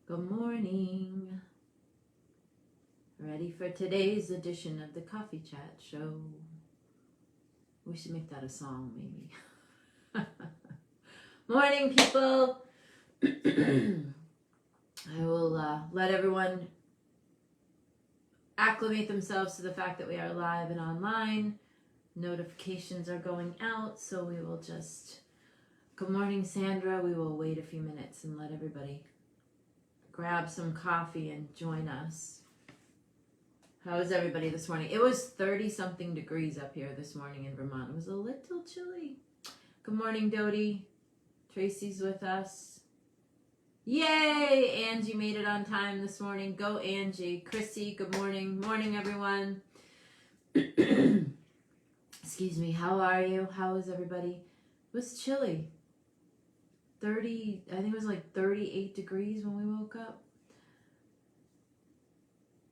Good morning. Ready for today's edition of the Coffee Chat Show. We should make that a song, maybe. Morning, people. I will let everyone acclimate themselves to the fact that we are live and online. Notifications are going out, so we will just... Good morning, Sandra. We will wait a few minutes and let everybody grab some coffee and join us. How is everybody this morning? It was 30-something degrees up here this morning in Vermont. It was a little chilly. Good morning, Dodie. Tracy's with us. Yay! Angie made it on time this morning. Go, Angie. Chrissy, good morning. Morning, everyone. Excuse me. How are you? How is everybody? It was chilly. I think it was like 38 degrees when we woke up.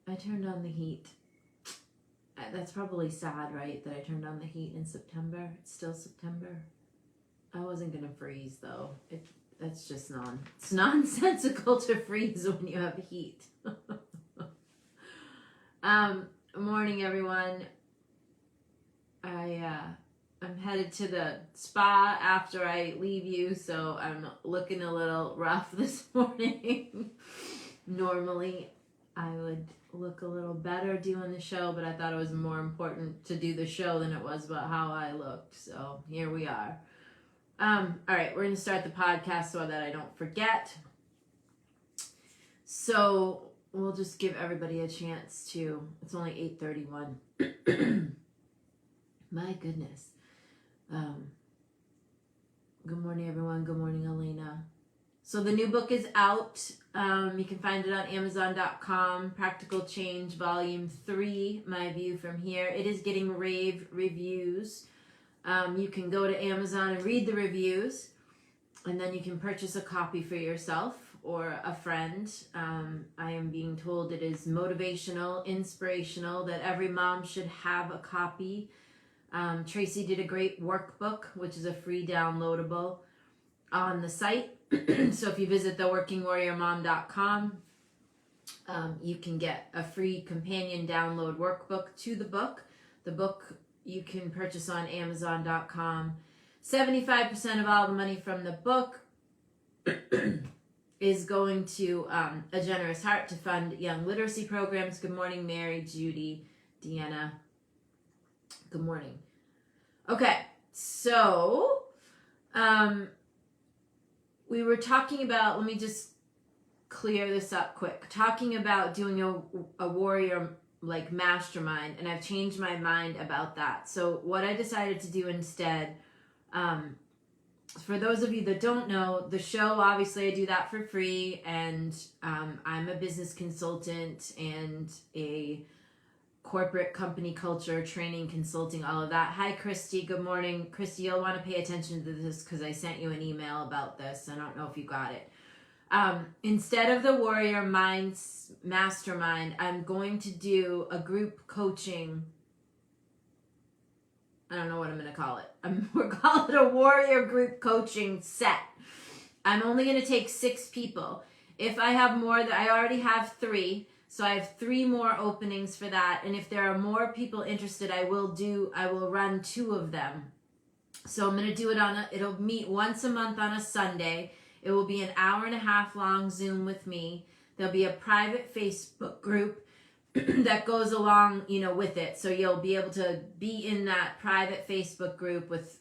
I turned on the heat. That's probably sad, right? That I turned on the heat in September. It's still September. I wasn't gonna freeze though. That's just it's nonsensical to freeze when you have heat. Morning, everyone. I'm headed to the spa after I leave you, so I'm looking a little rough this morning. Normally, I would look a little better doing the show, but I thought it was more important to do the show than it was about how I looked, so here we are. All right, we're going to start the podcast so that I don't forget. So we'll just give everybody a chance to... It's only 8:31. My goodness. Good morning, everyone. Good morning, Elena. So the new book is out. You can find it on Amazon.com. Practical Change, Volume 3, My View from Here. It is getting rave reviews. You can go to Amazon and read the reviews, and then you can purchase a copy for yourself or a friend. I am being told it is motivational, inspirational, that every mom should have a copy. Tracy did a great workbook, which is a free downloadable on the site. So if you visit theworkingwarriormom.com, you can get a free companion download workbook to the book. The book you can purchase on Amazon.com. 75% of all the money from the book is going to A Generous Heart to fund young literacy programs. Good morning, Mary, Judy, Deanna. Good morning. Okay, so we were talking about, let me just clear this up quick, talking about doing a warrior like mastermind, and I've changed my mind about that. So what I decided to do instead, for those of you that don't know, the show, obviously I do that for free, and I'm a business consultant and a corporate company culture, training, consulting, all of that. Hi, Christy. Good morning. Christy, you'll want to pay attention to this because I sent you an email about this. I don't know if you got it. Instead of the Warrior Minds Mastermind, I'm going to do a group coaching. I don't know what I'm going to call it. We're calling it a Warrior Group Coaching set. I'm only going to take 6 people. If I have more, I already have 3. So I have 3 more openings for that. And if there are more people interested, I will run 2 of them. So I'm going to do it it'll meet once a month on a Sunday. It will be an hour-and-a-half long Zoom with me. There'll be a private Facebook group that goes along, with it. So you'll be able to be in that private Facebook group with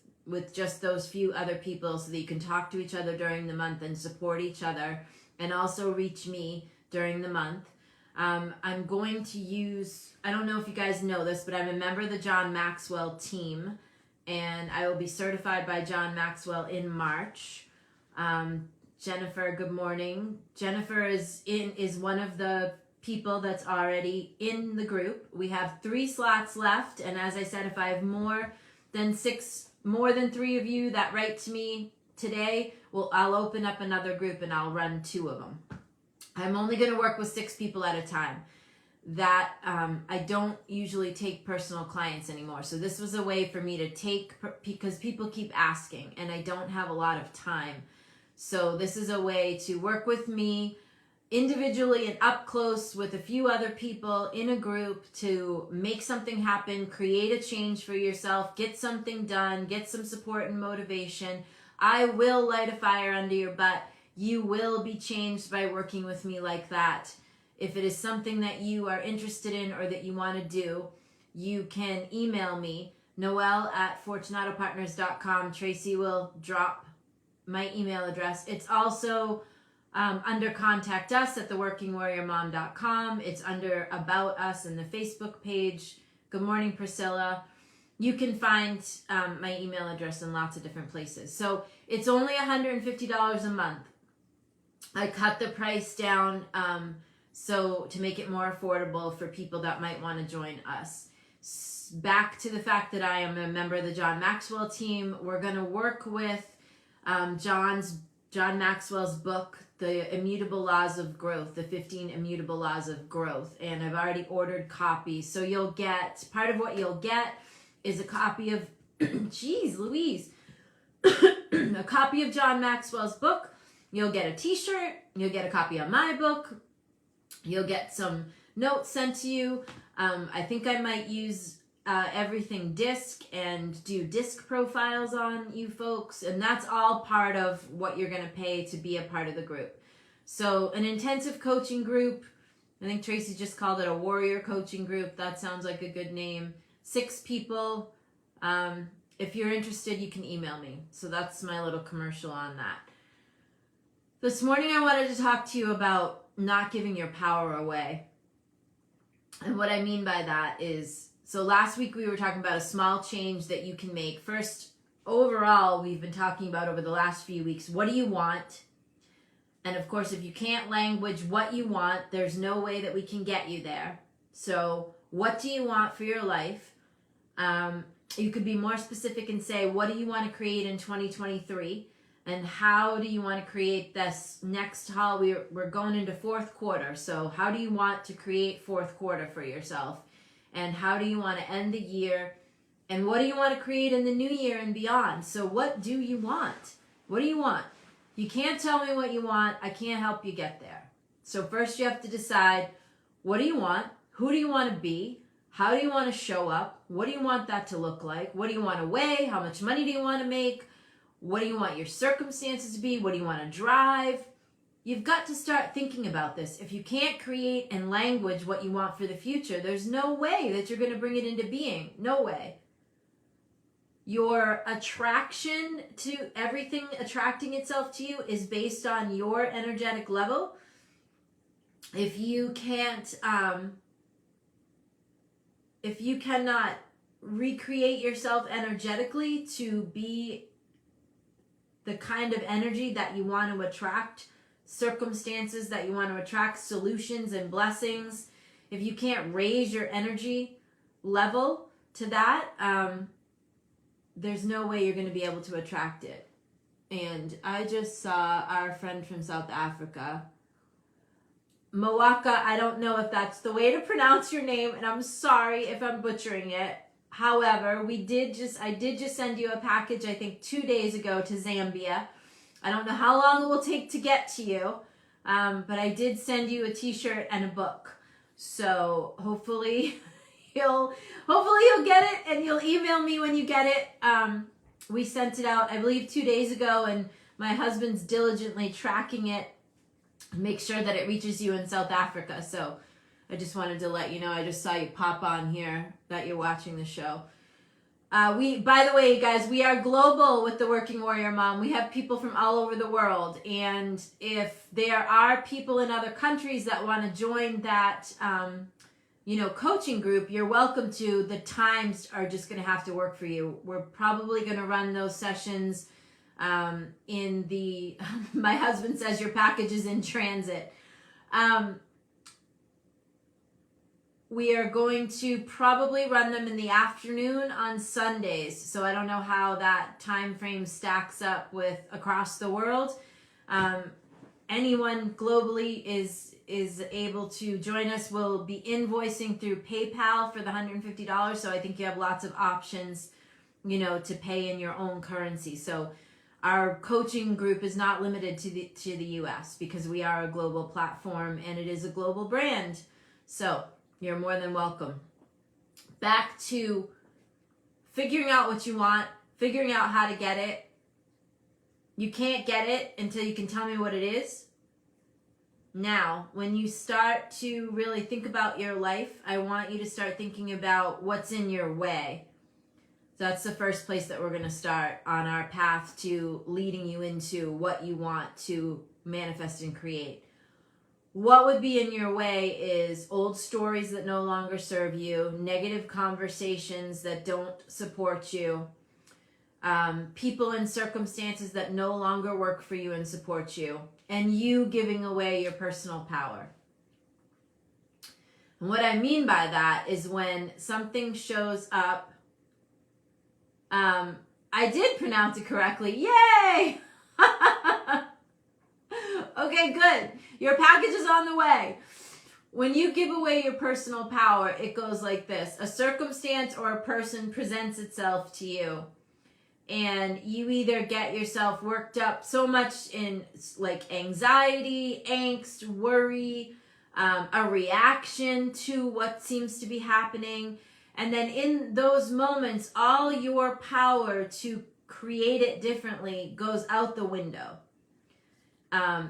just those few other people so that you can talk to each other during the month and support each other and also reach me during the month. I'm going to use, I don't know if you guys know this, but I'm a member of the John Maxwell team, and I will be certified by John Maxwell in March. Jennifer, good morning. Jennifer is one of the people that's already in the group. We have 3 slots left, and as I said, if I have more than 3 of you that write to me today, I'll open up another group and I'll run 2 of them. I'm only going to work with 6 people at a time. That I don't usually take personal clients anymore. So this was a way for me to take, because people keep asking and I don't have a lot of time. So this is a way to work with me individually and up close with a few other people in a group to make something happen, create a change for yourself, get something done, get some support and motivation. I will light a fire under your butt. You will be changed by working with me like that. If it is something that you are interested in or that you want to do, you can email me, noelle@fortunatopartners.com. Tracy will drop my email address. It's also under Contact Us at theworkingwarriormom.com. It's under About Us in the Facebook page. Good morning, Priscilla. You can find my email address in lots of different places. So it's only $150 a month. I cut the price down so to make it more affordable for people that might want to join us. Back to the fact that I am a member of the John Maxwell team. We're going to work with John Maxwell's book, The Immutable Laws of Growth, the 15 Immutable Laws of Growth. And I've already ordered copies. So you'll get, part of what you'll get is a copy of, geez, Louise, a copy of John Maxwell's book. You'll get a t-shirt. You'll get a copy of my book. You'll get some notes sent to you. I think I might use everything disc and do disc profiles on you folks. And that's all part of what you're going to pay to be a part of the group. So an intensive coaching group. I think Tracy just called it a warrior coaching group. That sounds like a good name. 6 people. If you're interested, you can email me. So that's my little commercial on that. This morning I wanted to talk to you about not giving your power away. And what I mean by that is, so last week we were talking about a small change that you can make. First, overall, we've been talking about over the last few weeks, what do you want? And of course, if you can't language what you want, there's no way that we can get you there. So what do you want for your life? You could be more specific and say, what do you want to create in 2023? And how do you want to create this next we're going into 4th quarter. So how do you want to create 4th quarter for yourself? And how do you want to end the year? And what do you want to create in the new year and beyond? So what do you want? What do you want? You can't tell me what you want. I can't help you get there. So first you have to decide, what do you want? Who do you want to be? How do you want to show up? What do you want that to look like? What do you want to weigh? How much money do you want to make? What do you want your circumstances to be? What do you want to drive? You've got to start thinking about this. If you can't create and language what you want for the future, there's no way that you're going to bring it into being. No way. Your attraction to everything attracting itself to you is based on your energetic level. If you cannot recreate yourself energetically to be the kind of energy that you want to attract, circumstances that you want to attract, solutions and blessings, if you can't raise your energy level to that, there's no way you're going to be able to attract it. And I just saw our friend from South Africa, Moaka. I don't know if that's the way to pronounce your name, and I'm sorry if I'm butchering it. However, I did just send you a package, I think 2 days ago, to Zambia. I don't know how long it will take to get to you, but I did send you a t-shirt and a book. So hopefully you'll get it, and you'll email me when you get it. We sent it out, I believe, 2 days ago, and my husband's diligently tracking it, make sure that it reaches you in South Africa. So I just wanted to let you know. I just saw you pop on here that you're watching the show. By the way, guys, we are global with the Working Warrior Mom. We have people from all over the world. And if there are people in other countries that want to join that, coaching group, you're welcome to. The times are just going to have to work for you. We're probably going to run those sessions my husband says your package is in transit. We are going to probably run them in the afternoon on Sundays. So I don't know how that time frame stacks up with across the world. Anyone globally is able to join us. We'll be invoicing through PayPal for the $150. So I think you have lots of options, to pay in your own currency. So Our coaching group is not limited to the US because we are a global platform and it is a global brand. So you're more than welcome. Back to figuring out what you want, figuring out how to get it. You can't get it until you can tell me what it is. Now, when you start to really think about your life, I want you to start thinking about what's in your way. That's the first place that we're going to start on our path to leading you into what you want to manifest and create. What would be in your way is old stories that no longer serve you, negative conversations that don't support you, people and circumstances that no longer work for you and support you, and you giving away your personal power. And what I mean by that is when something shows up, I did pronounce it correctly. Yay! Okay, good. Your package is on the way. When you give away your personal power, it goes like this. A circumstance or a person presents itself to you, and you either get yourself worked up so much in like anxiety, angst, worry, a reaction to what seems to be happening. And then in those moments, all your power to create it differently goes out the window.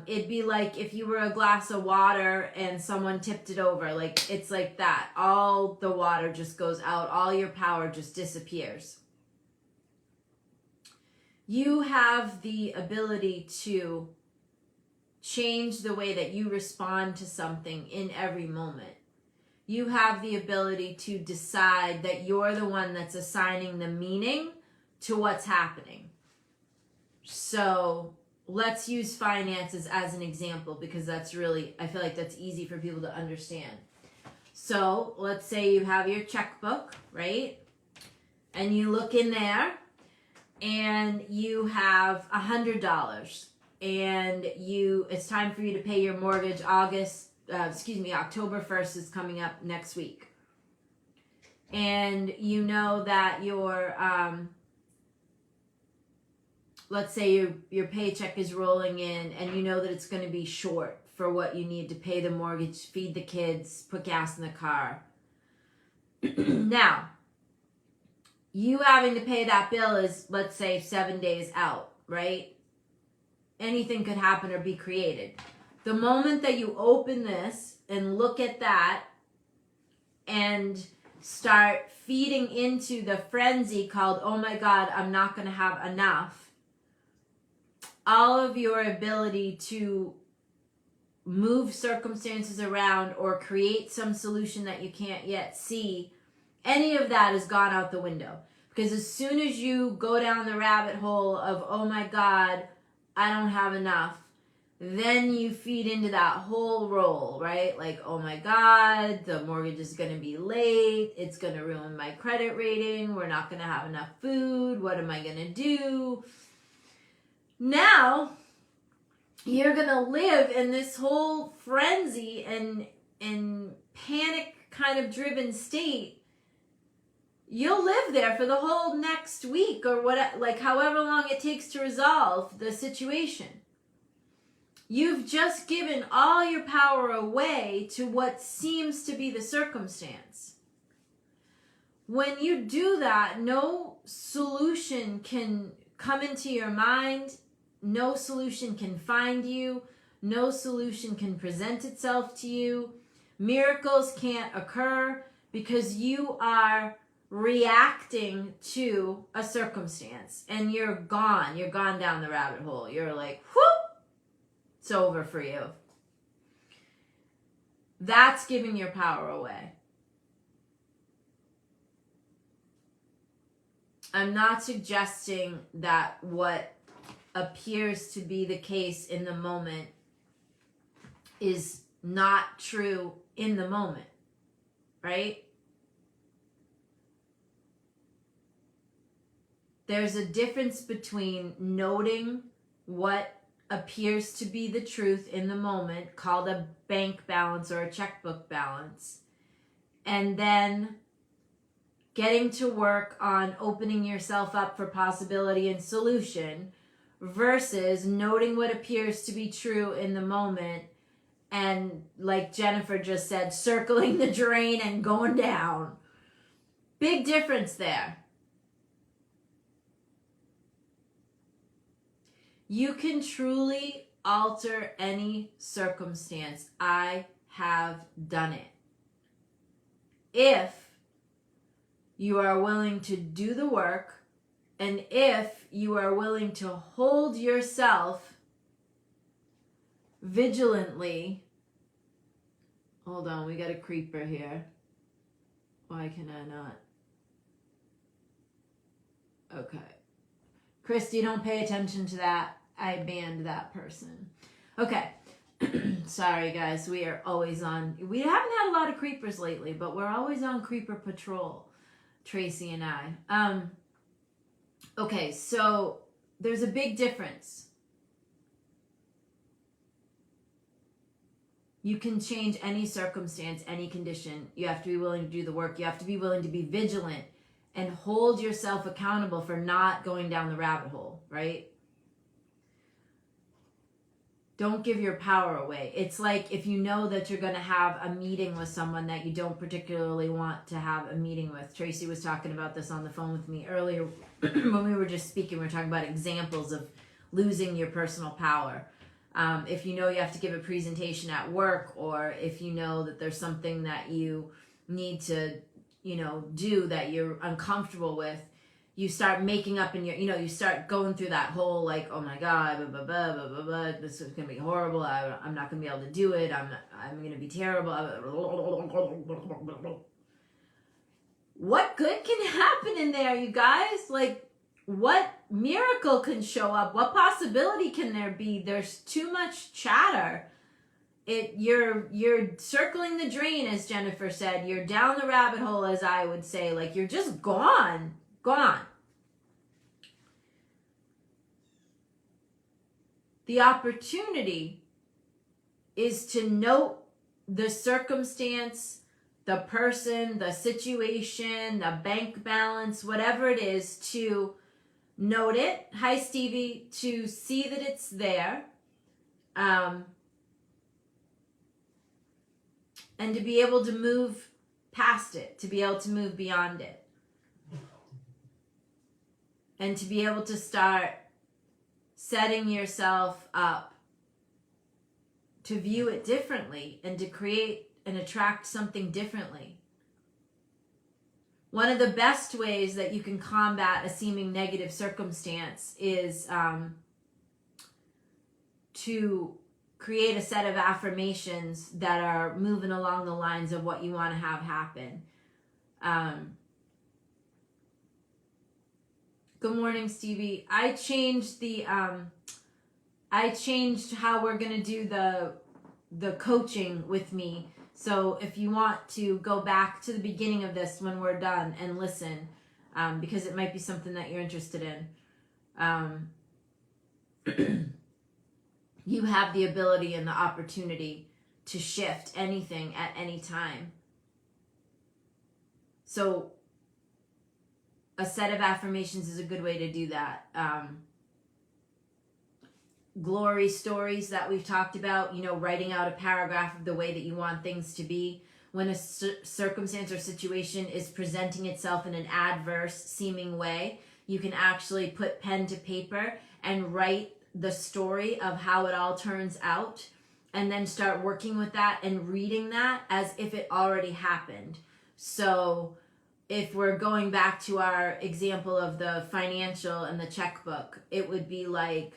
It'd be like if you were a glass of water and someone tipped it over. Like, it's like that. All the water just goes out. All your power just disappears. You have the ability to change the way that you respond to something in every moment. You have the ability to decide that you're the one that's assigning the meaning to what's happening. So let's use finances as an example because that's really, I feel like that's easy for people to understand. So let's say you have your checkbook, right? And you look in there and you have $100 and it's time for you to pay your mortgage. October 1st is coming up next week. And you know that your, let's say your paycheck is rolling in and you know that it's going to be short for what you need to pay the mortgage, feed the kids, put gas in the car. Now, you having to pay that bill is, let's say, 7 days out, right? Anything could happen or be created. The moment that you open this and look at that and start feeding into the frenzy called, oh my God, I'm not going to have enough, all of your ability to move circumstances around or create some solution that you can't yet see, any of that has gone out the window. Because as soon as you go down the rabbit hole of, oh my God, I don't have enough, then you feed into that whole role, right? Like, oh my God, the mortgage is going to be late. It's going to ruin my credit rating. We're not going to have enough food. What am I going to do? Now, you're going to live in this whole frenzy and panic kind of driven state. You'll live there for the whole next week or what, like however long it takes to resolve the situation. You've just given all your power away to what seems to be the circumstance. When you do that, no solution can come into your mind. No solution can find you. No solution can present itself to you. Miracles can't occur because you are reacting to a circumstance and you're gone. You're gone down the rabbit hole. You're like, whoop. It's over for you. That's giving your power away. I'm not suggesting that what appears to be the case in the moment is not true in the moment, right? There's a difference between noting what appears to be the truth in the moment, called a bank balance or a checkbook balance, and then getting to work on opening yourself up for possibility and solution, versus noting what appears to be true in the moment and, like Jennifer just said, circling the drain and going down. Big difference there. You can truly alter any circumstance. I have done it. If you are willing to do the work, and if you are willing to hold yourself vigilantly. Hold on, we got a creeper here. Why can I not? Okay. Christy, don't pay attention to that. I banned that person. Okay. Sorry, guys. We are always on. We haven't had a lot of creepers lately, but we're always on creeper patrol, Tracy and I. Okay, so there's a big difference. You can change any circumstance, any condition. You have to be willing to do the work. You have to be willing to be vigilant and hold yourself accountable for not going down the rabbit hole, right? Don't give your power away. It's like if you know that you're going to have a meeting with someone that you don't particularly want to have a meeting with. Tracy was talking about this on the phone with me earlier when we were just speaking. We were talking about examples of losing your personal power. If you know you have to give a presentation at work, or if you know that there's something that you need to, do that you're uncomfortable with, you start making up in your, you start going through that whole like, oh my God, blah, blah, blah, blah, blah, blah. This is going to be horrible. I'm not going to be able to do it. I'm going to be terrible. What good can happen in there, you guys? Like, what miracle can show up? What possibility can there be? There's too much chatter. You're circling the drain, as Jennifer said. You're down the rabbit hole, as I would say. Like, you're just gone. The opportunity is to note the circumstance, the person, the situation, the bank balance, whatever it is, to note it. Hi, Stevie. To see that it's there. And to be able to move past it, to be able to move beyond it. And to be able to start setting yourself up to view it differently and to create and attract something differently. One of the best ways that you can combat a seeming negative circumstance is to create a set of affirmations that are moving along the lines of what you want to have happen. Good morning, Stevie. I changed how we're gonna do the coaching with me. So if you want to go back to the beginning of this when we're done and listen, because it might be something that you're interested in, you have the ability and the opportunity to shift anything at any time. So a set of affirmations is a good way to do that. Glory stories that we've talked about, writing out a paragraph of the way that you want things to be. When a circumstance or situation is presenting itself in an adverse seeming way, you can actually put pen to paper and write the story of how it all turns out, and then start working with that and reading that as if it already happened. So if we're going back to our example of the financial and the checkbook, it would be like,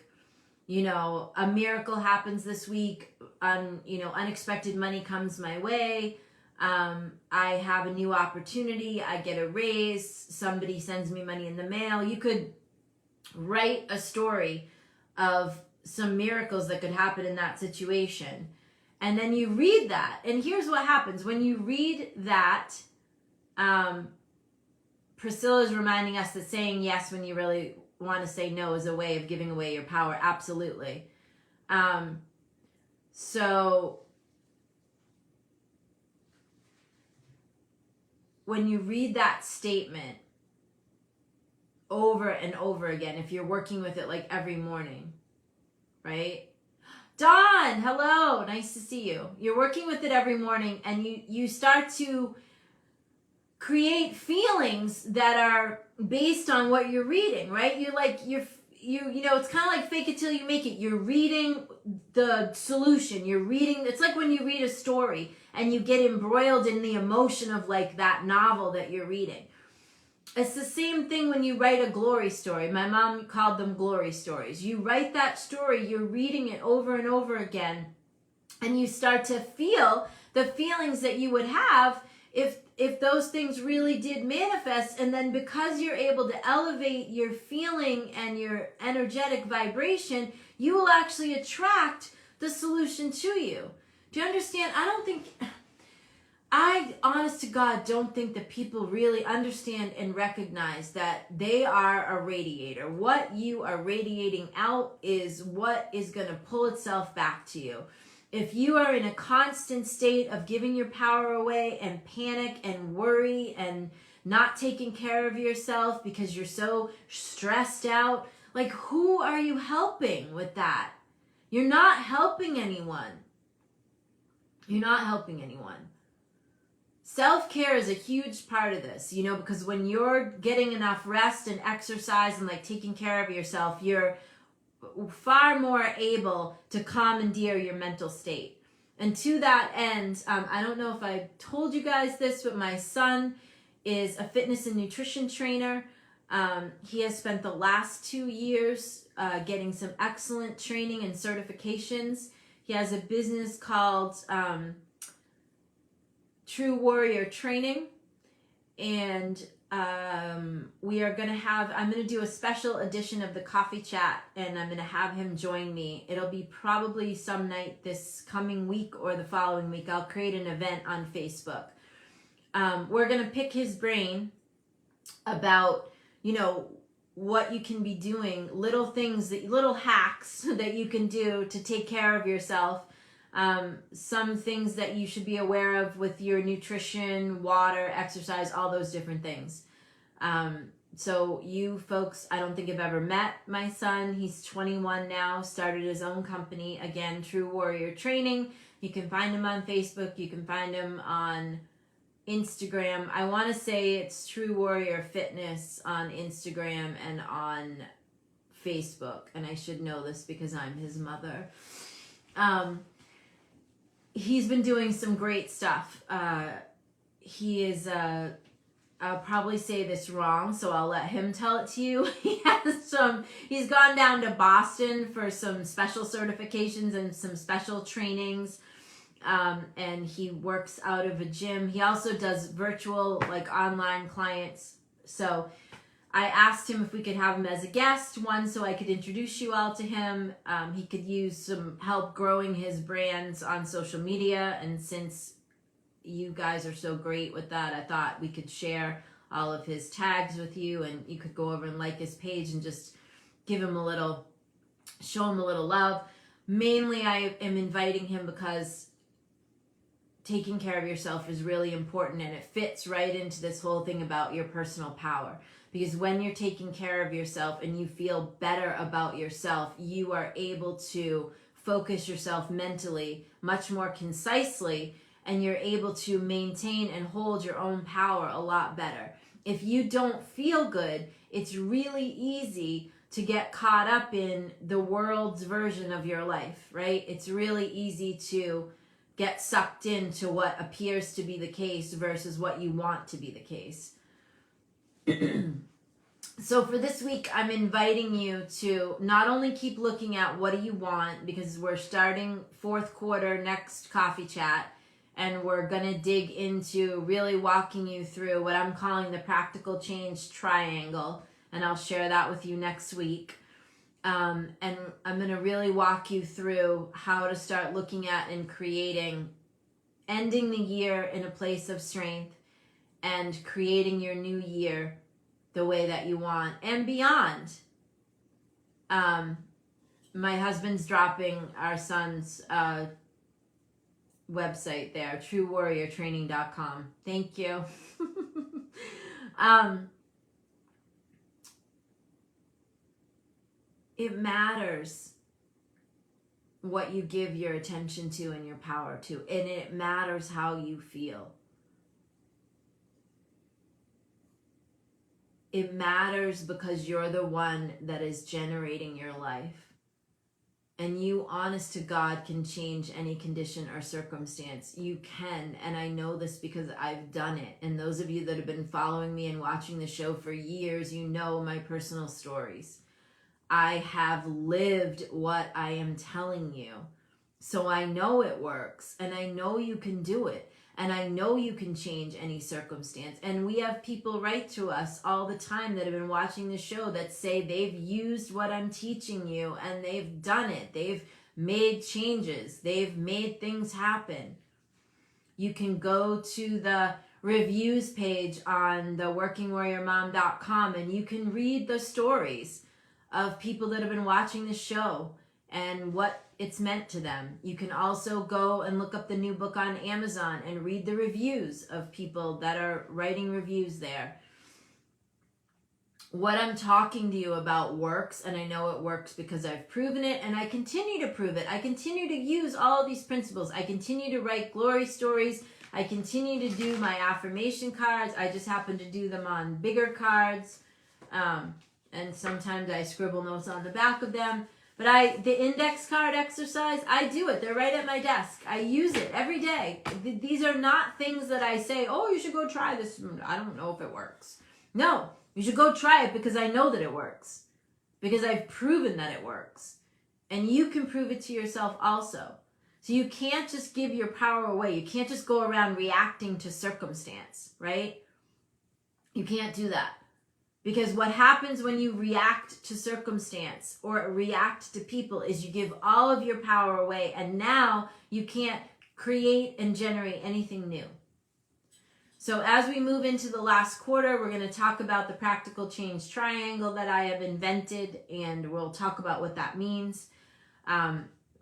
a miracle happens this week, unexpected money comes my way, I have a new opportunity, I get a raise, somebody sends me money in the mail. You could write a story of some miracles that could happen in that situation. And then you read that. And here's what happens. When you read that, Priscilla's reminding us that saying yes when you really want to say no is a way of giving away your power. Absolutely. So when you read that statement over and over again if you're working with it like every morning, right? Dawn, hello, nice to see you. You're working with it every morning, and you start to create feelings that are based on what you're reading, right? You know, it's kind of like fake it till you make it. You're reading the solution. You're reading, it's like when you read a story and you get embroiled in the emotion of like that novel that you're reading. It's the same thing when you write a glory story. My mom called them glory stories. You write that story, you're reading it over and over again, and you start to feel the feelings that you would have if those things really did manifest. And then because you're able to elevate your feeling and your energetic vibration, you will actually attract the solution to you. Do you understand? I, honest to God, don't think that people really understand and recognize that they are a radiator. What you are radiating out is what is going to pull itself back to you. If you are in a constant state of giving your power away and panic and worry and not taking care of yourself because you're so stressed out, like, who are you helping with that? You're not helping anyone. You're not helping anyone. Self-care is a huge part of this, you know, because when you're getting enough rest and exercise and like taking care of yourself, you're far more able to commandeer your mental state. And to that end, I don't know if I told you guys this, but my son is a fitness and nutrition trainer. He has spent the last 2 years getting some excellent training and certifications. He has a business called True Warrior Training, and we are going to I'm going to do a special edition of the Coffee Chat, and I'm going to have him join me. It'll be probably some night this coming week or the following week. I'll create an event on Facebook. We're going to pick his brain about, you know, what you can be doing, little things, little hacks that you can do to take care of yourself. Some things that you should be aware of with your nutrition, water, exercise, all those different things. So you folks, I don't think have ever met my son. He's 21 now, started his own company, again, True Warrior Training. You can find him on Facebook. You can find him on Instagram. I want to say it's True Warrior Fitness on Instagram and on Facebook. And I should know this because I'm his mother. He's been doing some great stuff. He is, I'll probably say this wrong, so I'll let him tell it to you. He's gone down to Boston for some special certifications and some special trainings. And he works out of a gym. He also does virtual, like online clients. So I asked him if we could have him as a guest, one, so I could introduce you all to him. He could use some help growing his brands on social media. And since you guys are so great with that, I thought we could share all of his tags with you, and you could go over and like his page and just give him show him a little love. Mainly, I am inviting him because taking care of yourself is really important, and it fits right into this whole thing about your personal power. Because when you're taking care of yourself and you feel better about yourself, you are able to focus yourself mentally much more concisely, and you're able to maintain and hold your own power a lot better. If you don't feel good, it's really easy to get caught up in the world's version of your life, right? It's really easy to get sucked into what appears to be the case versus what you want to be the case. So for this week, I'm inviting you to not only keep looking at what do you want, because we're starting fourth quarter next Coffee Chat, and we're going to dig into really walking you through what I'm calling the practical change triangle, and I'll share that with you next week. And I'm going to really walk you through how to start looking at and creating, ending the year in a place of strength and creating your new year the way that you want and beyond. My husband's dropping our son's website there, truewarriortraining.com. Thank you. It matters what you give your attention to and your power to, and it matters how you feel. It matters because you're the one that is generating your life. And you, honest to God, can change any condition or circumstance. You can, and I know this because I've done it. And those of you that have been following me and watching the show for years, you know my personal stories. I have lived what I am telling you. So I know it works, and I know you can do it. And I know you can change any circumstance. And we have people write to us all the time that have been watching the show that say they've used what I'm teaching you and they've done it. They've made changes. They've made things happen. You can go to the reviews page on the workingwarriormom.com and you can read the stories of people that have been watching the show and what it's meant to them. You can also go and look up the new book on Amazon and read the reviews of people that are writing reviews there. What I'm talking to you about works, and I know it works because I've proven it, and I continue to prove it. I continue to use all of these principles. I continue to write glory stories. I continue to do my affirmation cards. I just happen to do them on bigger cards, and sometimes I scribble notes on the back of them. But the index card exercise, I do it. They're right at my desk. I use it every day. These are not things that I say, oh, you should go try this. I don't know if it works. No, you should go try it because I know that it works. Because I've proven that it works. And you can prove it to yourself also. So you can't just give your power away. You can't just go around reacting to circumstance, right? You can't do that. Because what happens when you react to circumstance or react to people is you give all of your power away, and now you can't create and generate anything new. So as we move into the last quarter, we're going to talk about the practical change triangle that I have invented, and we'll talk about what that means.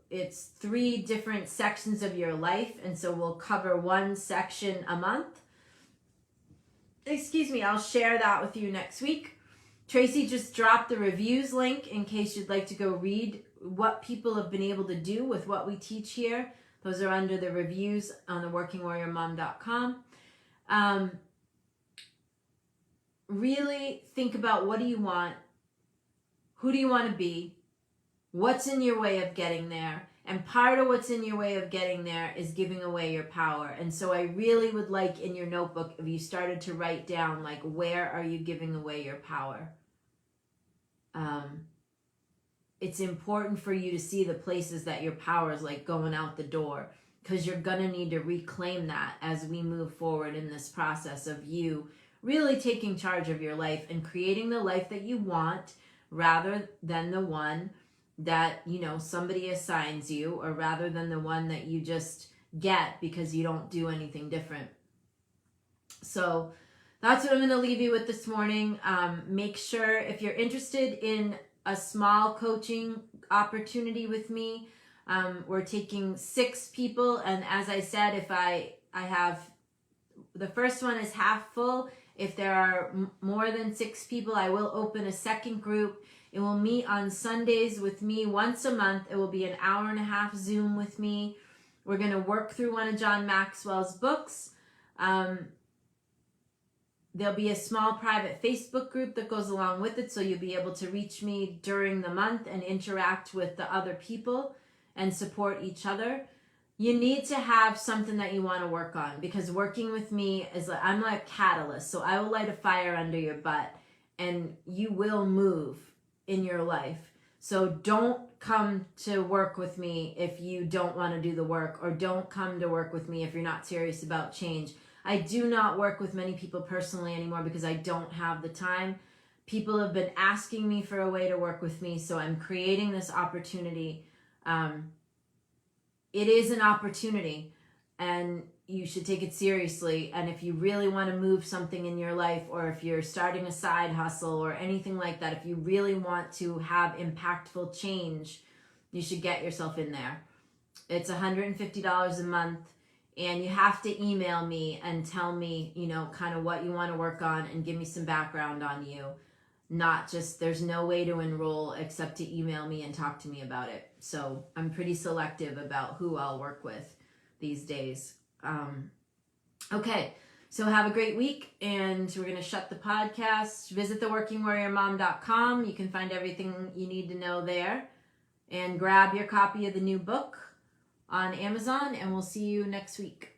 It's 3 different sections of your life, and so we'll cover one section a month. Excuse me, I'll share that with you next week. Tracy just dropped the reviews link in case you'd like to go read what people have been able to do with what we teach here. Those are under the reviews on the workingwarriormom.com. Really think about, what do you want? Who do you want to be? What's in your way of getting there? And part of what's in your way of getting there is giving away your power. And so I really would like in your notebook, if you started to write down, like, where are you giving away your power? It's important for you to see the places that your power is like going out the door, because you're going to need to reclaim that as we move forward in this process of you really taking charge of your life and creating the life that you want rather than the one that, you know, somebody assigns you, or rather than the one that you just get because you don't do anything different. So that's what I'm going to leave you with this morning. Make sure, if you're interested in a small coaching opportunity with me, we're taking 6 people. And as I said, if I have, the first one is half full. If there are more than 6 people, I will open a second group. It will meet on Sundays with me once a month. It will be an hour-and-a-half Zoom with me. We're going to work through one of John Maxwell's books. There'll be a small private Facebook group that goes along with it, so you'll be able to reach me during the month and interact with the other people and support each other. You need to have something that you want to work on, because working with me is like, I'm like a catalyst. So I will light a fire under your butt and you will move in your life. So don't come to work with me if you don't want to do the work, or don't come to work with me if you're not serious about change. I do not work with many people personally anymore because I don't have the time. People have been asking me for a way to work with me, so I'm creating this opportunity. It is an opportunity, and you should take it seriously. And if you really want to move something in your life, or if you're starting a side hustle or anything like that, if you really want to have impactful change, you should get yourself in there. It's $150 a month, and you have to email me and tell me, you know, kind of what you want to work on and give me some background on you. not just, there's no way to enroll except to email me and talk to me about it. So I'm pretty selective about who I'll work with these days. Okay, so have a great week, and we're going to shut the podcast. Visit theworkingwarriormom.com. You can find everything you need to know there, and grab your copy of the new book on Amazon, and we'll see you next week.